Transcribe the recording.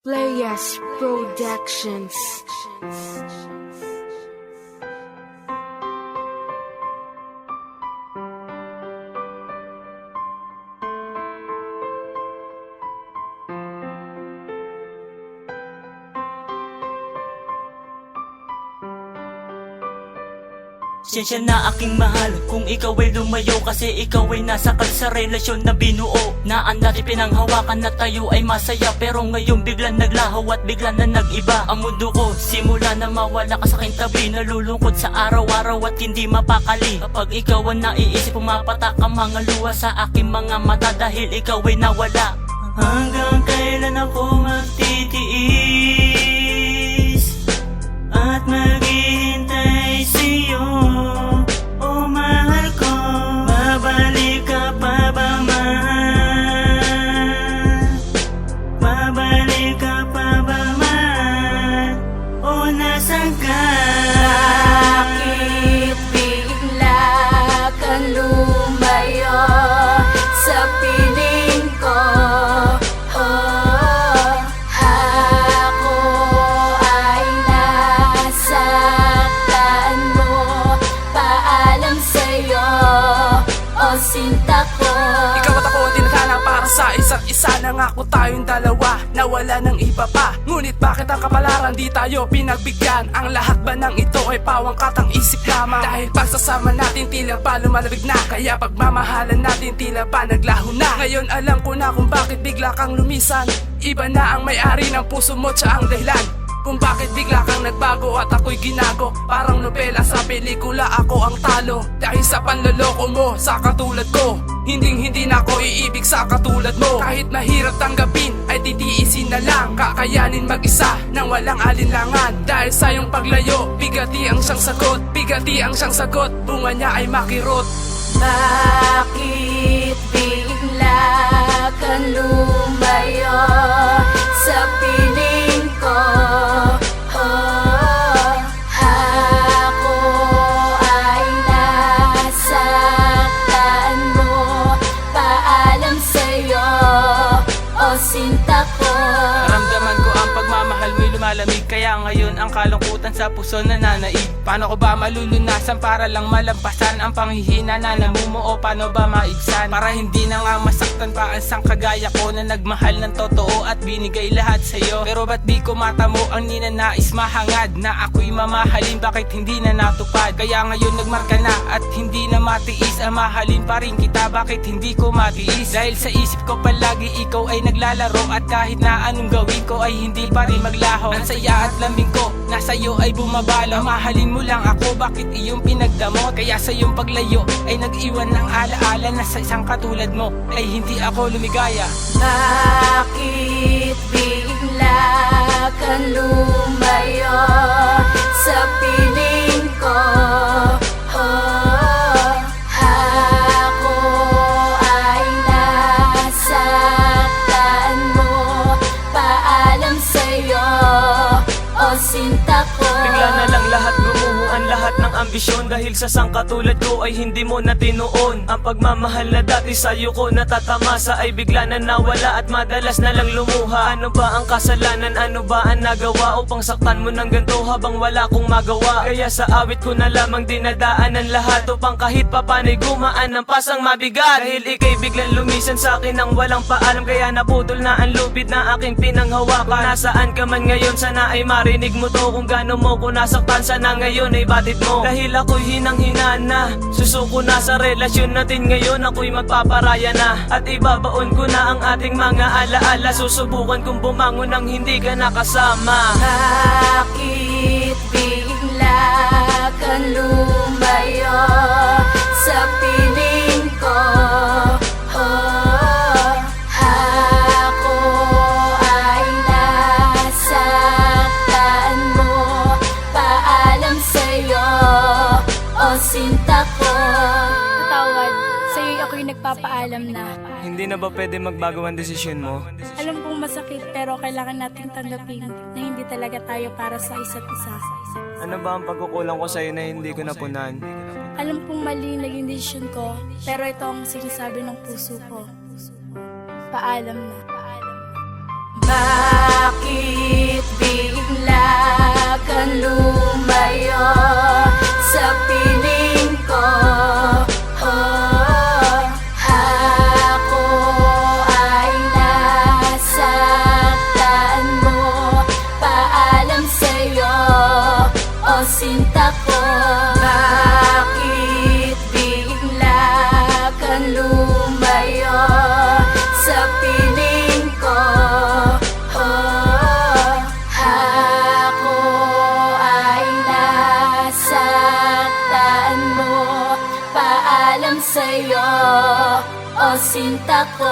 Playas Productions. Siyensya na aking mahal kung ikaw ay lumayo, kasi ikaw ay nasa sa relasyon na binuo, na ang dati pinanghawakan na tayo ay masaya, pero ngayon biglang naglaho at biglang na nag-iba ang mundo ko. Simula na mawala ka sa aking tabi, nalulungkot sa araw-araw at hindi mapakali. Kapag ikaw ang naiisip, pumapatak ang mga luha sa aking mga mata dahil ikaw ay nawala. Hanggang kailan ako magtitiis at maghihintay sa'yo, oh mahal ko? Babalik ka pa ba, mahal? Babalik ka pa ba, mahal? O nasan ka? Bakit bigla kang lumayo sa piling ko? Ako ay nasaktan mo. Paalam sa'yo, o sinta ko. Ikaw at ako tinatala para sa isa't isa. Nangako tayong dalawa na wala ng iba pa. Ngunit bakit ang kapalaran di tayo pinagbigyan? Ang lahat ba ng ito ay pawang katang isip lamang? Dahil pagsasama natin tila ba lumalabig na, kaya pagmamahalan natin tila ba naglaho na. Ngayon alam ko na kung bakit bigla kang lumisan. Iba na ang may-ari ng puso mo, siya ang dahilan kung bakit bigla kang nagbago at ako'y ginago. Parang nobela sa pelikula, ako ang talo dahil sa panloloko mo sa katulad ko. Hindi na ako iibig sa katulad mo. Kahit mahirap tanggapin ay titiisin na lang. Kakayanin mag-isa nang walang alinlangan. Dahil sa iyong paglayo, bigati ang siyang sagot. Bigati ang siyang sagot, bunga niya ay makirot. Bakit bigla kang lumayo sa piling ko? Ako ay nasaktan mo. Paalam sa'yo, o sinta ko. Ramdaman ko ang pagmamahal mo'y lumalamig, kaya ngayon ang kalungkutan sa puso nananaig. Paano ko ba malulunasan para lang malampasan ang panghihina na namumuo? Paano ba maibsan para hindi na nga masaktan pa ang sang kagaya ko na nagmahal ng totoo at binigay lahat sa'yo? Pero ba't di ko matamo ang ninanais mahangad na ako'y mamahalin? Bakit hindi na natupad? Kaya ngayon nagmarka na at hindi na matiis ang mahalin pa rin kita. Bakit hindi ko matiis? Dahil sa isip ko palagi ikaw ay naglalaro, at kahit na anong gawin ko ay hindi pa rin maglaho. Ang saya at lambing ko nasa iyo ay bumabalo. Mahalin mo lang ako, bakit iyong pinagdamot? Kaya sa iyong paglayo ay nag-iwan ng alaala na sa isang katulad mo ay hindi ako lumigaya. Bakit bigla kang lumayo sa piling ko? Ako ay nasaktan mo. Paalam sa'yo, o sinta ko. Bigla na lang lahat gumuho ang lahat ng ambisyon, dahil sa sangkatulad ko ay hindi mo na tinuon. Ang pagmamahal na dati sa'yo ko natatamasa ay bigla na nawala at madalas na lang lumuha. Ano ba ang kasalanan? Ano ba ang nagawa upang saktan mo ng ganito habang wala kong magawa? Kaya sa awit ko na lamang dinadaan ang lahat upang kahit papanay gumaan ng pasang mabigat. Dahil ikay biglang lumisan sa akin nang walang paalam, kaya naputol na ang lupit na aking pinanghawakan. Nasaan ka man ngayon, sana ay marinig mo to. Kung gaano mo ko nasaktan, sana ngayon ay batid mo. Dahil ako'y hinang-hinaan na, susuko na sa relasyon natin ngayon. Ako'y magpaparaya na at ibabaon ko na ang ating mga alaala. Susubukan kong bumangon nang hindi ka nakasama. Bakit bigla kang lumayo sa piling ko? Ako ay nasaktan mo. Paalam sa'yo, o sinta ko. Patawad, sa'yo'y ako'y nagpapaalam na. Hindi na ba pwede magbago ang desisyon mo? Alam kong masakit, pero kailangan nating tanggapin na hindi talaga tayo para sa isa't isa. Ano ba ang pagkukulang ko sa'yo na hindi ko napunan? Alam kong mali yung naging desisyon ko, pero ito ang sinasabi ng puso ko. Paalam na. Bakit sinta ko.